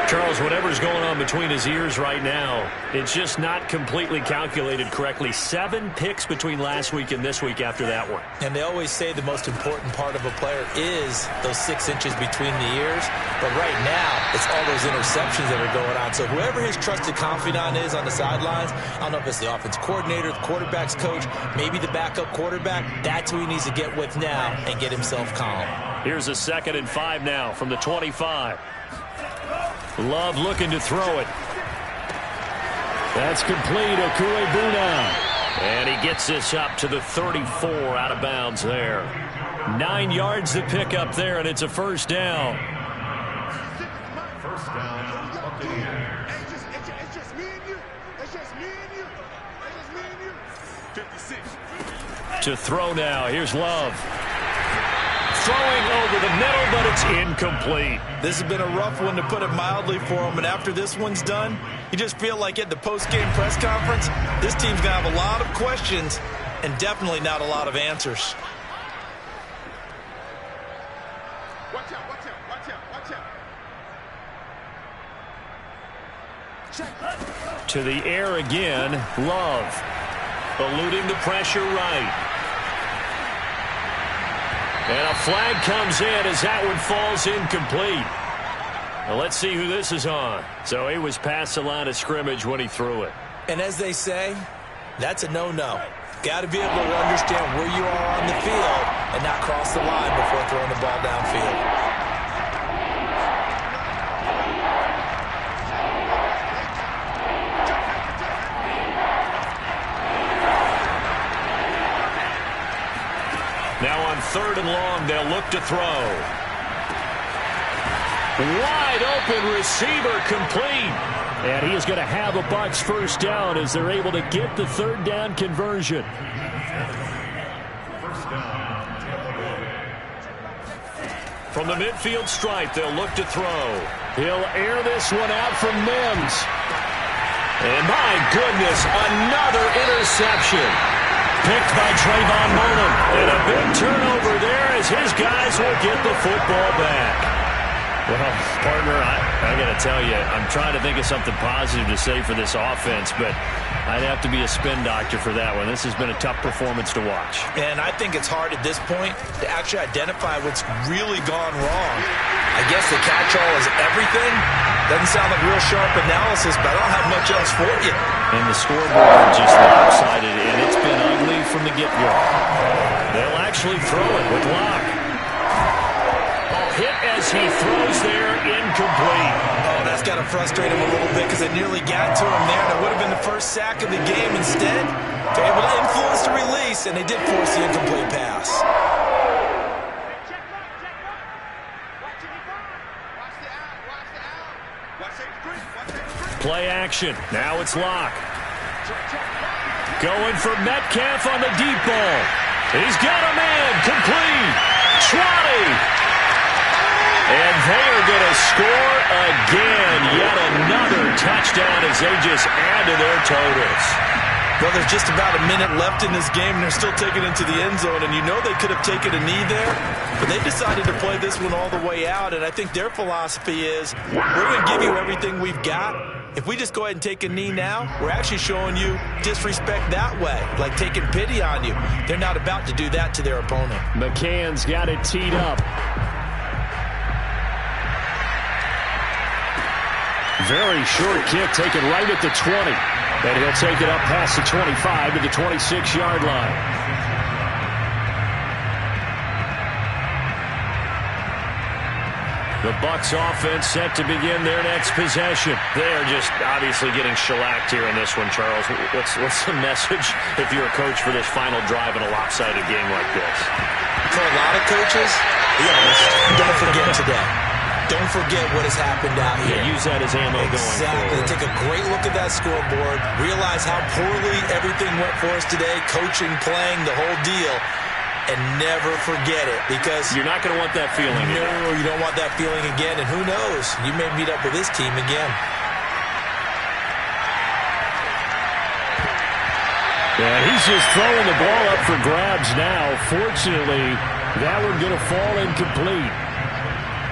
Speaker 3: Charles, whatever's going on between his ears right now, it's just not completely calculated correctly. 7 picks between last week and this week after that one.
Speaker 2: And they always say the most important part of a player is those 6 inches between the ears. But right now, it's all those interceptions that are going on. So whoever his trusted confidant is on the sidelines, I don't know if it's the offense coordinator, the quarterback's coach, maybe the backup quarterback, that's who he needs to get with now and get himself calm.
Speaker 3: Here's a 2nd and 5 now from the 25. Love looking to throw it.
Speaker 1: That's complete. Okuebuna.
Speaker 3: And he gets this up to the 34 out of bounds there. 9 yards to pick up there, and it's a first down.
Speaker 5: First down, Buccaneers. It's just me and you. It's just me and you. It's just me and you. 56.
Speaker 3: To throw now. Here's Love. Throwing over the middle, but it's incomplete.
Speaker 2: This has been a rough one, to put it mildly, for him. And after this one's done, you just feel like at the post-game press conference, this team's going to have a lot of questions and definitely not a lot of answers.
Speaker 5: Watch out, watch out, watch out, watch out. Check.
Speaker 3: To the air again, Love. Eluding the pressure right. And a flag comes in as that one falls incomplete. Now let's see who this is on. So he was past the line of scrimmage when he threw it.
Speaker 2: And as they say, that's a no-no. Got to be able to understand where you are on the field and not cross the line before throwing the ball downfield.
Speaker 3: Now on 3rd and long, they'll look to throw. Wide open receiver, complete. And he is going to have a Bucs first down as they're able to get the 3rd down conversion. From the midfield stripe, they'll look to throw. He'll air this one out from Mims. And my goodness, another interception. Picked by Trayvon Mullen. And a big turnover there as his guys will get the football back. Well, partner, I got to tell you, I'm trying to think of something positive to say for this offense, but I'd have to be a spin doctor for that one. This has been a tough performance to watch.
Speaker 2: And I think it's hard at this point to actually identify what's really gone wrong. I guess the catch-all is everything. Doesn't sound like real sharp analysis, but I don't have much else for you.
Speaker 3: And the scoreboard just lopsided, and it's been ugly from the get-go. They'll actually throw it with Locke. Hit as he throws there, incomplete.
Speaker 2: Oh, that's got to frustrate him a little bit because they nearly got to him there. That would have been the first sack of the game. Instead, they're able to influence the release, and they did force the incomplete pass.
Speaker 3: Play action. Now it's Locke. Going for Metcalf on the deep ball. He's got a man. Complete. 20. And they are going to score again. Yet another touchdown as they just add to their totals.
Speaker 2: Well, there's just about a minute left in this game, and they're still taking it to the end zone. And you know they could have taken a knee there, but they decided to play this one all the way out. And I think their philosophy is, we're going to give you everything we've got. If we just go ahead and take a knee now, we're actually showing you disrespect that way, like taking pity on you. They're not about to do that to their opponent.
Speaker 3: McCann's got it teed up. Very short kick taken right at the 20. And he'll take it up past the 25 to the 26-yard line. The Bucs offense set to begin their next possession. They are just obviously getting shellacked here in this one, Charles. What's the message if you're a coach for this final drive in a lopsided game like this?
Speaker 2: For a lot of coaches, be honest, don't forget today. Don't forget what has happened out here.
Speaker 3: Yeah, use that as ammo going forward.
Speaker 2: Exactly. Take a great look at that scoreboard. Realize how poorly everything went for us today. Coaching, playing, the whole deal. And never forget it, because
Speaker 3: you're not going to want that feeling again.
Speaker 2: No, you don't want that feeling again. And who knows? You may meet up with this team again.
Speaker 3: Yeah, he's just throwing the ball up for grabs now. Fortunately, that one going to fall incomplete.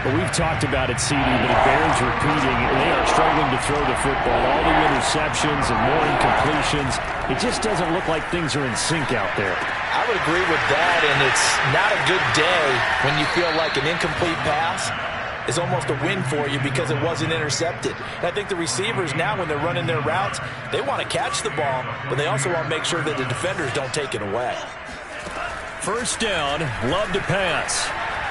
Speaker 3: But we've talked about it, CD, but it bears repeating. They are struggling to throw the football. All the interceptions and more incompletions. It just doesn't look like things are in sync out there.
Speaker 4: I would agree with that, and it's not a good day when you feel like an incomplete pass is almost a win for you because it wasn't intercepted. And I think the receivers now, when they're running their routes, they want to catch the ball, but they also want to make sure that the defenders don't take it away.
Speaker 3: First down, Love to pass.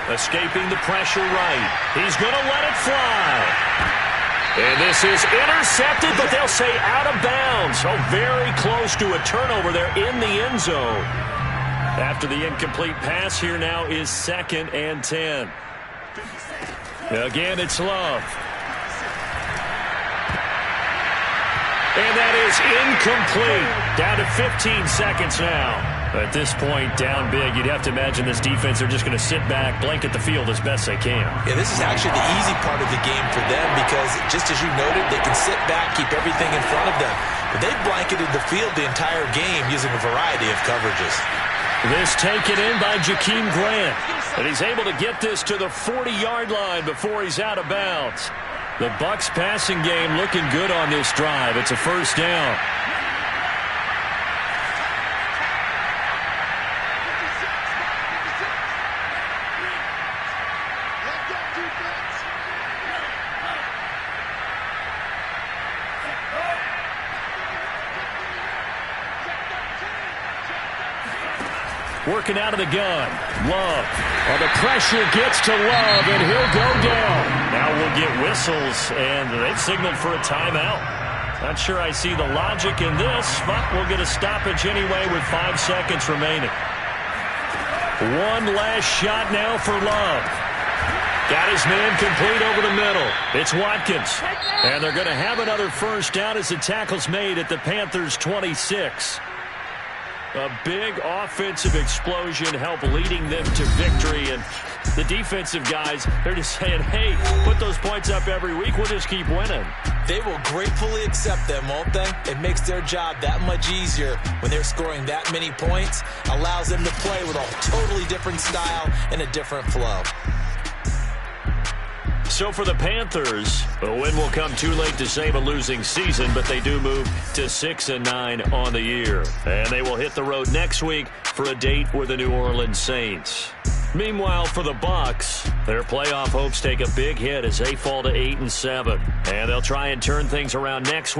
Speaker 3: Escaping the pressure right. He's going to let it fly. And this is intercepted, but they'll say out of bounds. So very close to a turnover there in the end zone. After the incomplete pass, here now is 2nd and 10. Again, it's Love. And that is incomplete. Down to 15 seconds now. At this point, down big, you'd have to imagine this defense, they're just going to sit back, blanket the field as best they can.
Speaker 2: Yeah, this is actually the easy part of the game for them because, just as you noted, they can sit back, keep everything in front of them. But they've blanketed the field the entire game using a variety of coverages.
Speaker 3: This taken in by Jakeem Grant. And he's able to get this to the 40-yard line before he's out of bounds. The Bucs passing game looking good on this drive. It's a first down. Working out of the gun. Love. Well, the pressure gets to Love, and he'll go down.
Speaker 1: Now we'll get whistles, and they've signaled for a timeout. Not sure I see the logic in this, but we'll get a stoppage anyway with 5 seconds remaining.
Speaker 3: One last shot now for Love.
Speaker 1: Got his man complete over the middle.
Speaker 3: It's Watkins. And they're going to have another first down as the tackle's made at the Panthers' 26. A big offensive explosion helped leading them to victory. And the defensive guys, they're just saying, hey, put those points up every week. We'll just keep winning.
Speaker 2: They will gratefully accept them, won't they? It makes their job that much easier when they're scoring that many points. Allows them to play with a totally different style and a different flow.
Speaker 3: So for the Panthers, a win will come too late to save a losing season, but they do move to 6-9 on the year. And they will hit the road next week for a date with the New Orleans Saints. Meanwhile, for the Bucs, their playoff hopes take a big hit as they fall to 8-7. And they'll try and turn things around next week.